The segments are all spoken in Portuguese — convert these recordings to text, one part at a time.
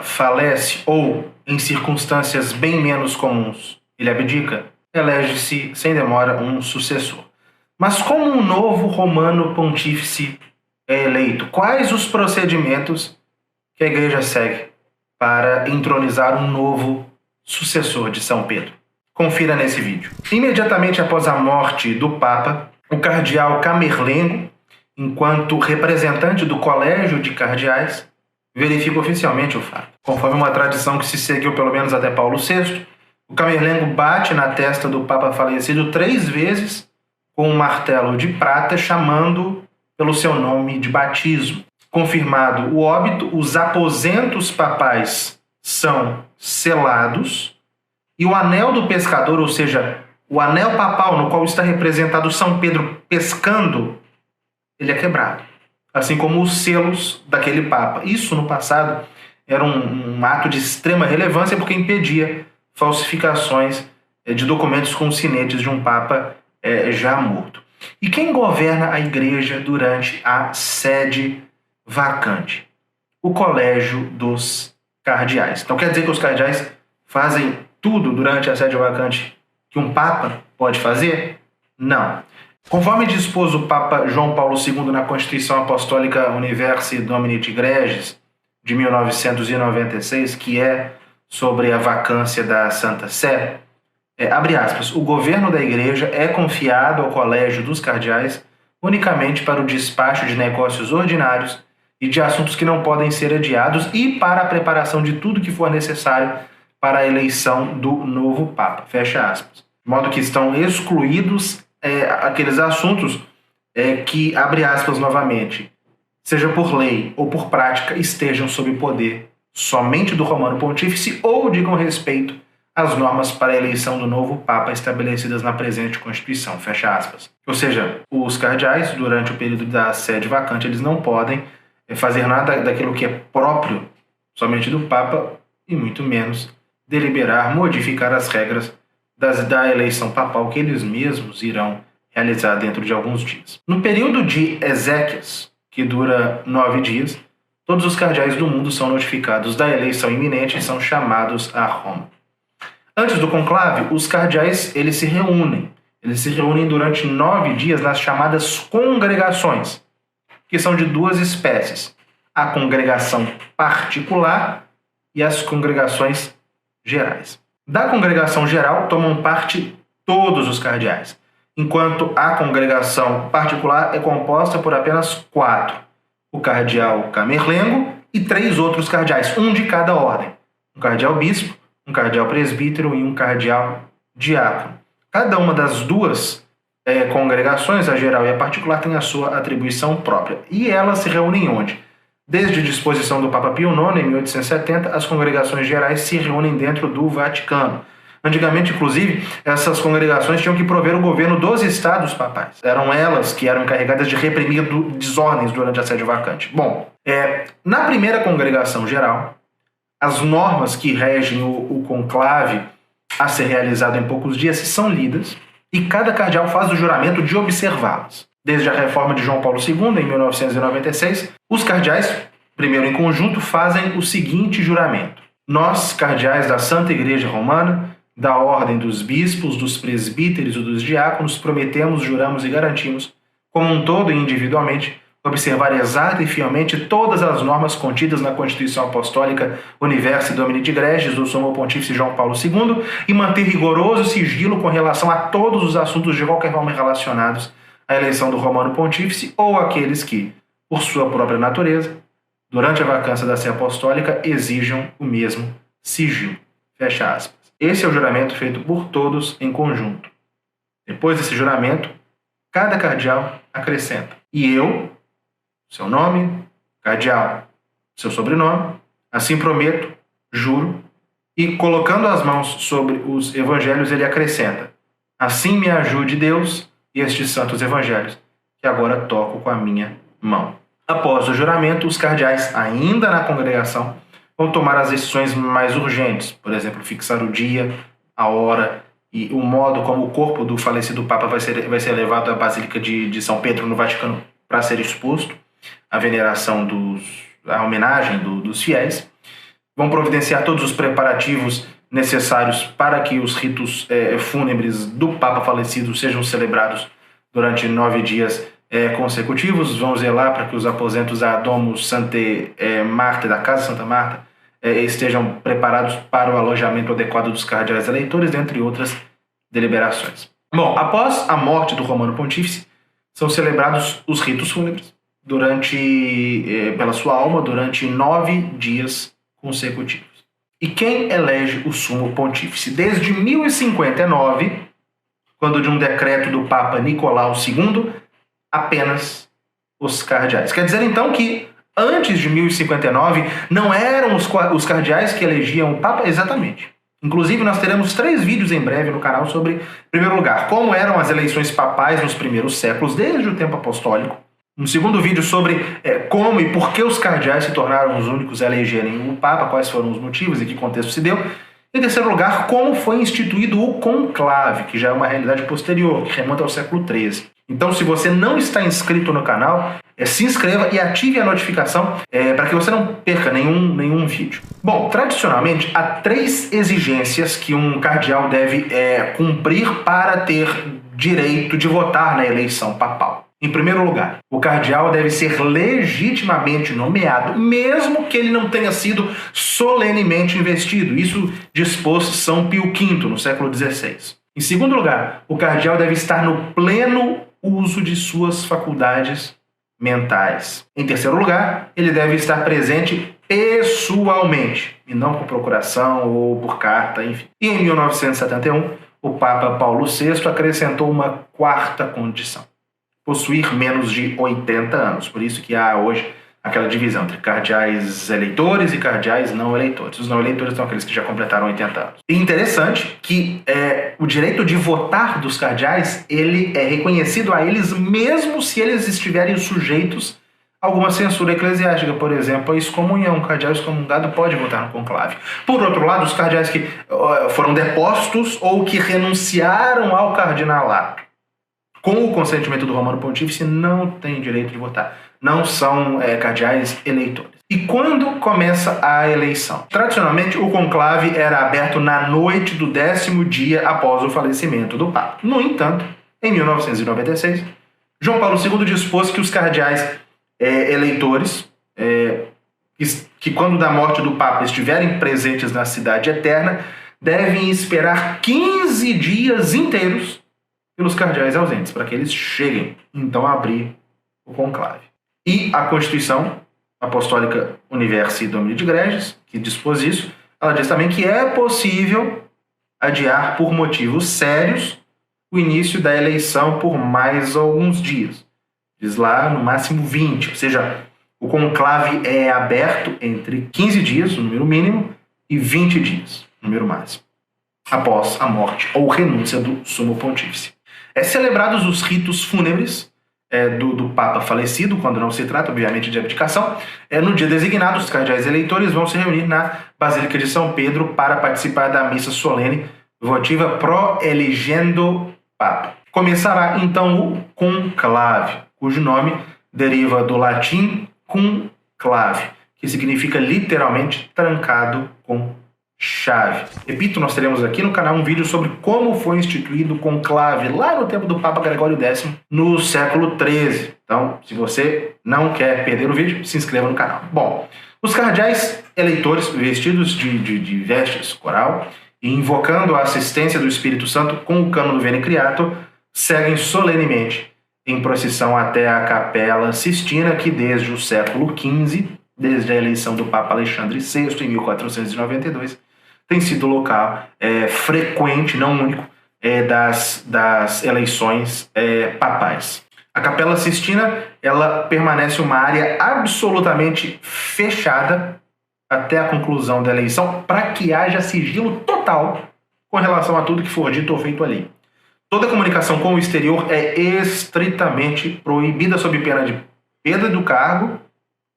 falece ou, em circunstâncias bem menos comuns, ele abdica, elege-se sem demora um sucessor. Mas como um novo romano pontífice é eleito? Quais os procedimentos que a Igreja segue para entronizar um novo sucessor de São Pedro? Confira nesse vídeo. Imediatamente após a morte do Papa, o cardeal Camerlengo, enquanto representante do Colégio de Cardeais, verifica oficialmente o fato. Conforme uma tradição que se seguiu pelo menos até Paulo VI, o Camerlengo bate na testa do Papa falecido 3 vezes com um martelo de prata, chamando pelo seu nome de batismo. Confirmado o óbito, os aposentos papais são selados e o anel do pescador, ou seja, o anel papal no qual está representado São Pedro pescando, ele é quebrado. Assim como os selos daquele Papa. Isso, no passado, era um ato de extrema relevância porque impedia falsificações de documentos com sinetes de um Papa já morto. E quem governa a Igreja durante a sede vacante? O Colégio dos Cardeais. Então quer dizer que os cardeais fazem tudo durante a sede vacante que um Papa pode fazer? Não. Conforme dispôs o Papa João Paulo II na Constituição Apostólica Universi Dominiti Gregis, de 1996, que é sobre a vacância da Santa Sé, abre aspas, o governo da Igreja é confiado ao Colégio dos Cardeais unicamente para o despacho de negócios ordinários e de assuntos que não podem ser adiados e para a preparação de tudo que for necessário para a eleição do novo Papa, fecha aspas. De modo que estão excluídos aqueles assuntos que, abre aspas novamente, seja por lei ou por prática, estejam sob poder somente do Romano Pontífice ou digam respeito às normas para a eleição do novo Papa estabelecidas na presente Constituição, fecha aspas. Ou seja, os cardeais, durante o período da sede vacante, eles não podem fazer nada daquilo que é próprio somente do Papa e muito menos deliberar, modificar as regras da eleição papal que eles mesmos irão realizar dentro de alguns dias. No período de Ezequias, que dura 9 dias, todos os cardeais do mundo são notificados da eleição iminente e são chamados a Roma. Antes do conclave, os cardeais eles se reúnem durante 9 dias nas chamadas congregações, que são de 2 espécies, a congregação particular e as congregações gerais. Da congregação geral tomam parte todos os cardeais, enquanto a congregação particular é composta por apenas 4, o cardeal Camerlengo e 3 outros cardeais, um de cada ordem, um cardeal bispo, um cardeal presbítero e um cardeal diácono. Cada uma das 2 congregações, a geral e a particular, tem a sua atribuição própria. E elas se reúnem onde? Desde a disposição do Papa Pio IX, em 1870, as congregações gerais se reúnem dentro do Vaticano. Antigamente, inclusive, essas congregações tinham que prover o governo dos estados papais. Eram elas que eram encarregadas de reprimir desordens durante a sede vacante. Bom, na primeira congregação geral, as normas que regem o conclave a ser realizado em poucos dias são lidas e cada cardeal faz o juramento de observá-las. Desde a reforma de João Paulo II, em 1996, os cardeais, primeiro em conjunto, fazem o seguinte juramento. Nós, cardeais da Santa Igreja Romana, da ordem dos bispos, dos presbíteros e dos diáconos, prometemos, juramos e garantimos, como um todo e individualmente, observar exata e fielmente todas as normas contidas na Constituição Apostólica Universi Dominiti Gregis do Sumo Pontífice João Paulo II e manter rigoroso sigilo com relação a todos os assuntos de qualquer forma relacionados à eleição do Romano Pontífice ou aqueles que, por sua própria natureza, durante a vacância da sé apostólica, exijam o mesmo sigilo. Fecha aspas. Esse é o juramento feito por todos em conjunto. Depois desse juramento, cada cardeal acrescenta: e eu, seu nome, cardeal, seu sobrenome, assim prometo, juro, e colocando as mãos sobre os evangelhos, ele acrescenta: assim me ajude Deus e estes santos evangelhos, que agora toco com a minha mão. Após o juramento, os cardeais, ainda na congregação, vão tomar as decisões mais urgentes, por exemplo, fixar o dia, a hora e o modo como o corpo do falecido Papa vai ser levado à Basílica de São Pedro, no Vaticano, para ser exposto, a veneração a homenagem dos fiéis. vão providenciar todos os preparativos necessários para que os ritos fúnebres do Papa falecido sejam celebrados durante 9 dias consecutivos. Vão zelar para que os aposentos da Domus Sanctae Marthae, da Casa Santa Marta, estejam preparados para o alojamento adequado dos cardeais eleitores, dentre outras deliberações. Bom, após a morte do Romano Pontífice, são celebrados os ritos fúnebres pela sua alma durante 9 dias consecutivos. E quem elege o Sumo Pontífice? Desde 1059, quando de um decreto do Papa Nicolau II, apenas os cardeais. Quer dizer, então, que antes de 1059, não eram os cardeais que elegiam o Papa? Exatamente. Inclusive, nós teremos 3 vídeos em breve no canal sobre, em primeiro lugar, como eram as eleições papais nos primeiros séculos, desde o tempo apostólico. Um segundo vídeo sobre como e por que os cardeais se tornaram os únicos a elegerem o Papa, quais foram os motivos e que contexto se deu. Em terceiro lugar, como foi instituído o conclave, que já é uma realidade posterior, que remonta ao século XIII. Então, se você não está inscrito no canal, se inscreva e ative a notificação para que você não perca nenhum vídeo. Bom, tradicionalmente, há 3 exigências que um cardeal deve cumprir para ter direito de votar na eleição papal. Em primeiro lugar, o cardeal deve ser legitimamente nomeado, mesmo que ele não tenha sido solenemente investido. Isso dispôs São Pio V, no século XVI. Em segundo lugar, o cardeal deve estar no pleno uso de suas faculdades mentais. Em terceiro lugar, ele deve estar presente pessoalmente, e não por procuração ou por carta, enfim. E em 1971, o Papa Paulo VI acrescentou uma 4ª condição: possuir menos de 80 anos. Por isso que há hoje aquela divisão entre cardeais eleitores e cardeais não eleitores. Os não eleitores são aqueles que já completaram 80 anos. E interessante que o direito de votar dos cardeais, ele é reconhecido a eles mesmo se eles estiverem sujeitos a alguma censura eclesiástica, por exemplo, a excomunhão. O cardeal excomungado pode votar no conclave. Por outro lado, os cardeais que foram depostos ou que renunciaram ao cardinalato com o consentimento do Romano Pontífice não têm direito de votar. Não são cardeais eleitores. E quando começa a eleição? Tradicionalmente, o conclave era aberto na noite do 10º dia após o falecimento do Papa. No entanto, em 1996, João Paulo II dispôs que os cardeais eleitores, que quando da morte do Papa estiverem presentes na cidade eterna, devem esperar 15 dias inteiros pelos cardeais ausentes, para que eles cheguem, então, a abrir o conclave. E a Constituição Apostólica Universi Domini de Gregis, que dispôs isso, ela diz também que é possível adiar por motivos sérios o início da eleição por mais alguns dias. Diz lá, no máximo 20, ou seja, o conclave é aberto entre 15 dias, o número mínimo, e 20 dias, o número máximo, após a morte ou renúncia do Sumo Pontífice. Celebrados os ritos fúnebres do Papa falecido, quando não se trata, obviamente, de abdicação, no dia designado, os cardeais eleitores vão se reunir na Basílica de São Pedro para participar da missa solene votiva Pro Eligendo Papa. Começará, então, o conclave, cujo nome deriva do latim cum clave, que significa literalmente trancado com chave. Repito, nós teremos aqui no canal um vídeo sobre como foi instituído o conclave lá no tempo do Papa Gregório X, no século XIII. Então, se você não quer perder o vídeo, se inscreva no canal. Bom, os cardeais eleitores, vestidos de vestes coral e invocando a assistência do Espírito Santo com o cânono Veni Creator, seguem solenemente em procissão até a Capela Sistina, que desde o século XV, desde a eleição do Papa Alexandre VI, em 1492, tem sido local frequente, não único, das eleições papais. A Capela Sistina, ela permanece uma área absolutamente fechada até a conclusão da eleição, para que haja sigilo total com relação a tudo que for dito ou feito ali. Toda comunicação com o exterior é estritamente proibida sob pena de perda do cargo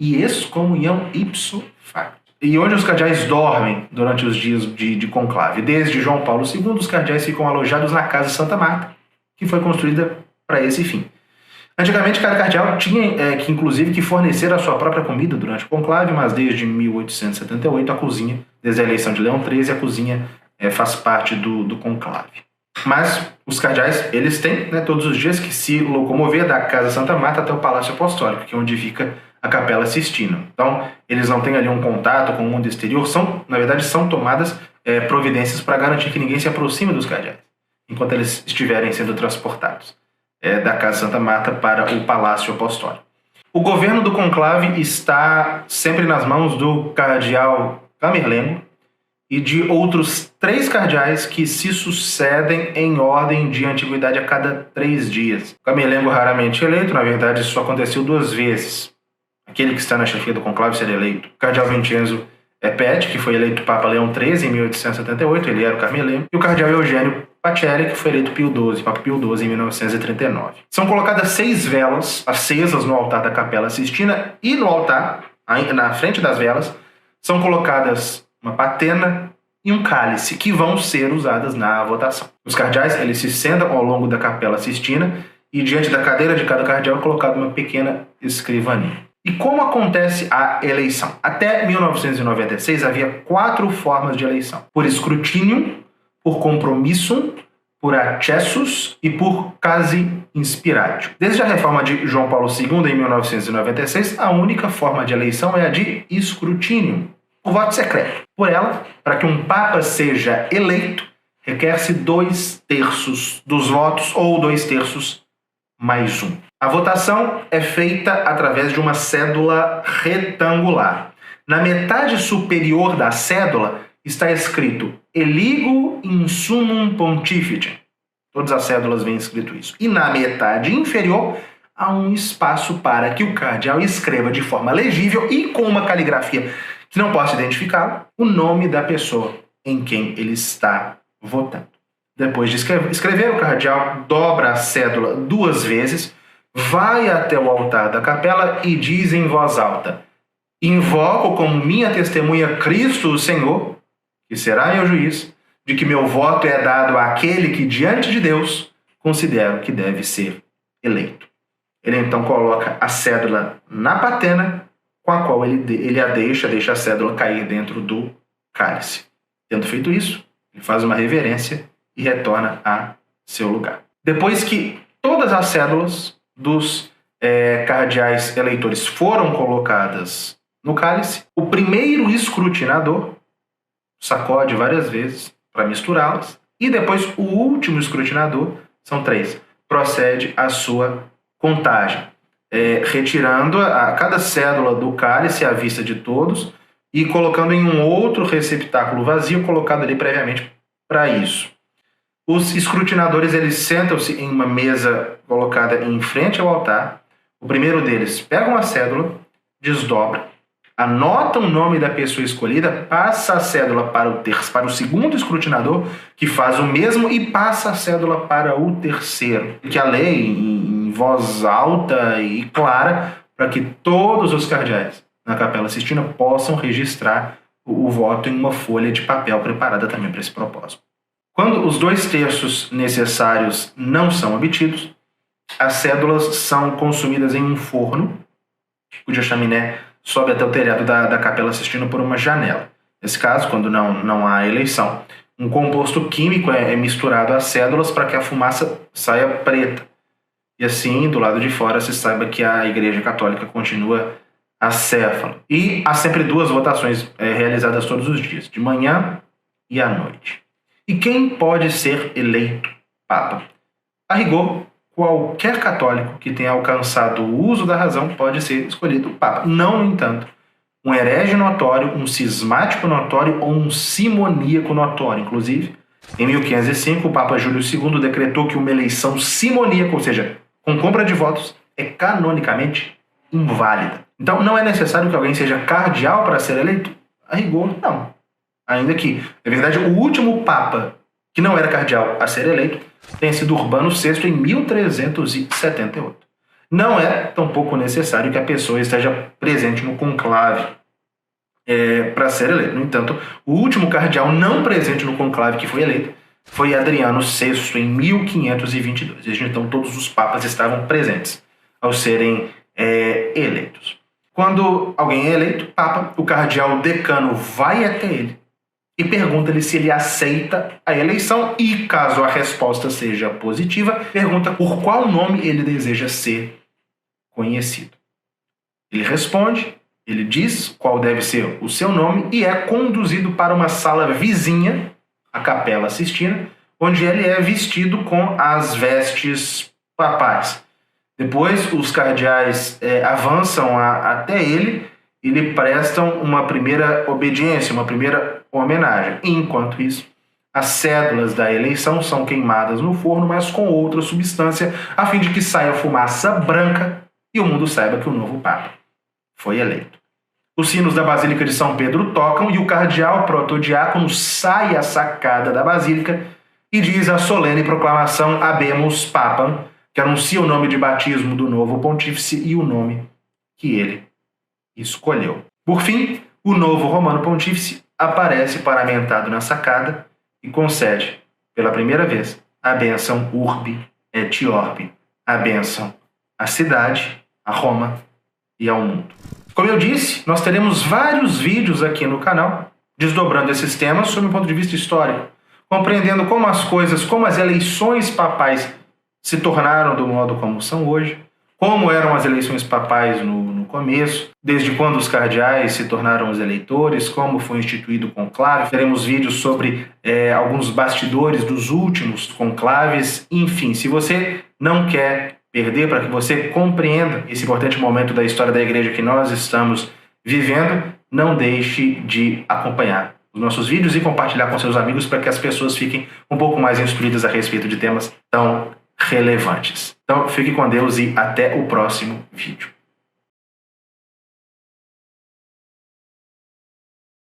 e excomunhão ipso facto. E onde os cardeais dormem durante os dias de conclave? Desde João Paulo II, os cardeais ficam alojados na Casa Santa Marta, que foi construída para esse fim. Antigamente, cada cardeal tinha que, inclusive, que fornecer a sua própria comida durante o conclave, mas desde 1878 a cozinha, desde a eleição de Leão XIII, a cozinha faz parte do conclave. Mas os cardeais, eles têm, né, todos os dias que se locomover da Casa Santa Marta até o Palácio Apostólico, que é onde fica a Capela Sistina. Então, eles não têm ali um contato com o mundo exterior, na verdade, são tomadas providências para garantir que ninguém se aproxime dos cardeais, enquanto eles estiverem sendo transportados da Casa Santa Marta para o Palácio Apostólico. O governo do conclave está sempre nas mãos do cardeal Camerlengo e de outros 3 cardeais que se sucedem em ordem de antiguidade a cada 3 dias. O Camerlengo raramente eleito, na verdade isso só aconteceu 2 vezes. Aquele que está na chefia do conclave será eleito. O cardeal Vincenzo Pet, que foi eleito Papa Leão XIII em 1878, ele era o Camerlengo, e o cardeal Eugênio Pacelli, que foi eleito Papa Pio XII em 1939. São colocadas 6 velas acesas no altar da Capela Sistina e no altar, na frente das velas, são colocadas uma patena e um cálice que vão ser usadas na votação. Os cardeais, eles se sentam ao longo da Capela Sistina e diante da cadeira de cada cardeal é colocada uma pequena escrivaninha. E como acontece a eleição? Até 1996 havia 4 formas de eleição: por escrutínio, por compromisso, por accessus e por quasi inspiratio. Desde a reforma de João Paulo II em 1996, a única forma de eleição é a de escrutínio, o voto secreto. Por ela, para que um papa seja eleito, requer-se 2/3 dos votos ou 2/3 mais 1. A votação é feita através de uma cédula retangular. Na metade superior da cédula está escrito Eligo in summum pontificem. Todas as cédulas vêm escrito isso. E na metade inferior há um espaço para que o cardeal escreva de forma legível e com uma caligrafia que não possa identificá-lo o nome da pessoa em quem ele está votando. Depois de escrever, o cardeal dobra a cédula 2 vezes, vai até o altar da capela e diz em voz alta: invoco como minha testemunha Cristo o Senhor, que será meu juiz, de que meu voto é dado àquele que diante de Deus considero que deve ser eleito. Ele então coloca a cédula na patena, com a qual ele deixa a cédula cair dentro do cálice. Tendo feito isso, ele faz uma reverência e retorna a seu lugar. Depois que todas as cédulas dos cardeais eleitores foram colocadas no cálice, o primeiro escrutinador sacode várias vezes para misturá-las e depois o último escrutinador, são 3, procede à sua contagem, retirando cada cédula do cálice à vista de todos e colocando em um outro receptáculo vazio colocado ali previamente para isso. Os escrutinadores, eles sentam-se em uma mesa colocada em frente ao altar. O primeiro deles pega uma cédula, desdobra, anota o nome da pessoa escolhida, passa a cédula para o segundo escrutinador, que faz o mesmo, e passa a cédula para o terceiro. Que a lei, em voz alta e clara, para que todos os cardeais na Capela Sistina possam registrar o voto em uma folha de papel preparada também para esse propósito. Quando os 2/3 necessários não são obtidos, as cédulas são consumidas em um forno, cuja chaminé sobe até o telhado da Capela Sistina por uma janela. Nesse caso, quando não há eleição, um composto químico é misturado às cédulas para que a fumaça saia preta. E assim, do lado de fora, se saiba que a Igreja Católica continua acéfala. E há sempre 2 votações realizadas todos os dias, de manhã e à noite. E quem pode ser eleito Papa? A rigor, qualquer católico que tenha alcançado o uso da razão pode ser escolhido Papa. Não, no entanto, um herege notório, um cismático notório ou um simoníaco notório. Inclusive, em 1505, o Papa Júlio II decretou que uma eleição simoníaca, ou seja, com compra de votos, é canonicamente inválida. Então, não é necessário que alguém seja cardeal para ser eleito? A rigor, não. Ainda que, na verdade, o último Papa que não era cardeal a ser eleito tenha sido Urbano VI em 1378. Não é tampouco necessário que a pessoa esteja presente no conclave para ser eleito. No entanto, o último cardeal não presente no conclave que foi eleito foi Adriano VI em 1522. Desde então, todos os papas estavam presentes. ao serem eleitos. Quando alguém é eleito papa, o cardeal decano vai até ele e pergunta-lhe se ele aceita a eleição e, caso a resposta seja positiva, pergunta por qual nome ele deseja ser conhecido. Ele responde, ele diz qual deve ser o seu nome e é conduzido para uma sala vizinha, a Capela Sistina, onde ele é vestido com as vestes papais. Depois, os cardeais avançam até ele e lhe prestam uma primeira obediência, uma primeira homenagem. Enquanto isso, as cédulas da eleição são queimadas no forno, mas com outra substância, a fim de que saia fumaça branca e o mundo saiba que o novo Papa foi eleito. Os sinos da Basílica de São Pedro tocam e o cardeal protodiácono sai à sacada da Basílica e diz a solene proclamação Habemus Papam, que anuncia o nome de batismo do novo pontífice e o nome que ele escolheu. Por fim, o novo romano pontífice aparece paramentado na sacada e concede, pela primeira vez, a bênção Urbi et Orbi, a bênção à cidade, a Roma e ao mundo. Como eu disse, nós teremos vários vídeos aqui no canal desdobrando esses temas sob um ponto de vista histórico, compreendendo como as coisas, como as eleições papais se tornaram do modo como são hoje, como eram as eleições papais no começo, desde quando os cardeais se tornaram os eleitores, como foi instituído o conclave. Teremos vídeos sobre alguns bastidores dos últimos conclaves. Enfim, se você não quer perder, para que você compreenda esse importante momento da história da igreja que nós estamos vivendo, não deixe de acompanhar os nossos vídeos e compartilhar com seus amigos para que as pessoas fiquem um pouco mais instruídas a respeito de temas tão relevantes. Então, fique com Deus e até o próximo vídeo.